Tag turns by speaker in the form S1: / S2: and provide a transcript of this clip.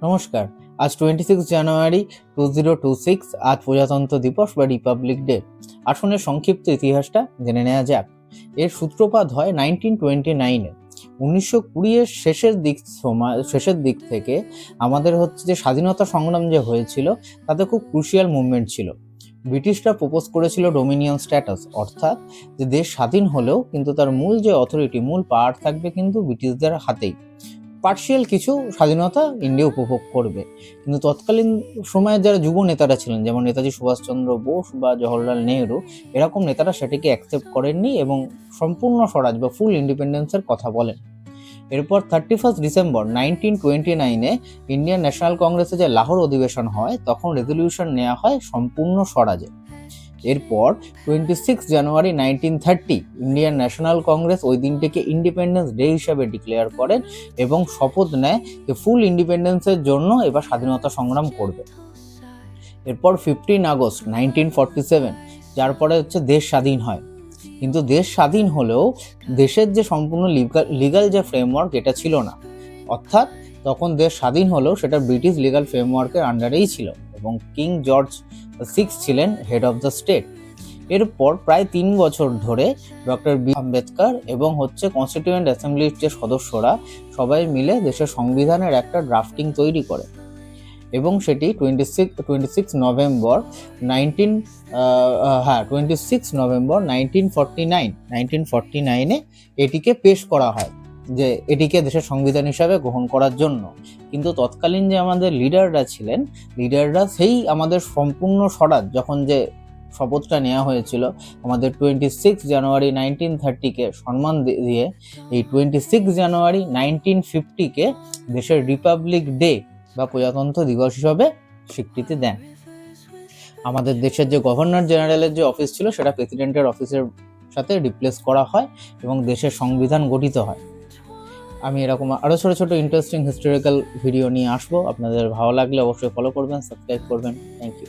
S1: নমস্কার। আজ 26 জানুয়ারি 2026, আজ প্রজাতন্ত্র দিবস বা রিপাবলিক ডে। আসুন এর সংক্ষিপ্ত ইতিহাসটা জেনে নেওয়া যাক। এর সূত্রপাত হয় 1929-এ। 1920 এর শেষের দিক থেকে আমাদের যে স্বাধীনতা সংগ্রাম যে হয়েছিল, তাতে খুব ক্রুশিয়াল মুভমেন্ট ছিল। ব্রিটিশরা প্রপোজ করেছিল ডোমিনিয়ন স্ট্যাটাস, অর্থাৎ যে দেশ স্বাধীন হলেও কিন্তু তার মূল যে অথরিটি, মূল পাওয়ার থাকবে কিন্তু ব্রিটিশদের হাতেই। পার্শিয়াল কিছু স্বাধীনতা ইন্ডিয়া উপভোগ করবে, কিন্তু তৎকালীন সময়ের যারা যুব নেতারা ছিলেন, যেমন নেতাজি সুভাষচন্দ্র বোস বা জওহরলাল নেহরু, এরকম নেতারা সেটিকে অ্যাকসেপ্ট করেননি এবং সম্পূর্ণ স্বরাজ বা ফুল ইন্ডিপেন্ডেন্সের কথা বলেন। এরপর 31 ডিসেম্বর 1929-এ ইন্ডিয়ান ন্যাশনাল কংগ্রেসে যে লাহোর অধিবেশন হয়, তখন রেজলিউশন নেওয়া হয় সম্পূর্ণ স্বরাজে। এরপর 26 জানুয়ারি 1930 ইন্ডিয়ান ন্যাশনাল কংগ্রেস ওই দিনটিকে ইন্ডিপেন্ডেন্স ডে হিসাবে ডিক্লেয়ার করেন এবং শপথ নেয় যে ফুল ইন্ডিপেন্ডেন্সের জন্য এবার স্বাধীনতা সংগ্রাম করবে। এরপর 15 আগস্ট 1947, যার পরে দেশ স্বাধীন হয়। কিন্তু দেশ স্বাধীন হলেও দেশের যে সম্পূর্ণ লিগাল যে ফ্রেমওয়ার্ক, এটা ছিল না। অর্থাৎ তখন দেশ স্বাধীন হলেও সেটা ব্রিটিশ লিগাল ফ্রেমওয়ার্কের আন্ডারেই ছিল এবং কিং জর্জ VI ছিলেন হেড অফ দ্য স্টেট। এরপর প্রায় 3 বছর ধরে ডক্টর বি আম্বেদকর এবং কনস্টিটিউয়েন্ট অ্যাসেম্বলির যে সদস্যরা সবাই মিলে দেশের সংবিধানের একটা ড্রাফটিং তৈরি করে এবং সেটি 26 নভেম্বর 1949-এ এটিকে পেশ করা হয়, যে এটিকে দেশের সংবিধান হিসাবে গ্রহণ করার জন্য। কিন্তু তৎকালীন যে আমাদের লিডাররা সেই আমাদের সম্পূর্ণ স্বরাজ যখন যে শপথটা নেওয়া হয়েছিল, আমাদের 26 জানুয়ারি 1930-কে সম্মান দিয়ে এই 26 জানুয়ারি 1950-কে দেশের রিপাবলিক ডে বা প্রজাতন্ত্র দিবস হিসাবে স্বীকৃতি দেন। আমাদের দেশের যে গভর্নর জেনারেলের যে অফিস ছিল, সেটা প্রেসিডেন্টের অফিসের সাথে রিপ্লেস করা হয় এবং দেশের সংবিধান গঠিত হয়। আমি এরকম আরও ছোটো ছোটো ইন্টারেস্টিং হিস্টোরিক্যাল ভিডিও নিয়ে আসবো। আপনাদের ভালো লাগলে অবশ্যই ফলো করবেন, সাবস্ক্রাইব করবেন। Thank you.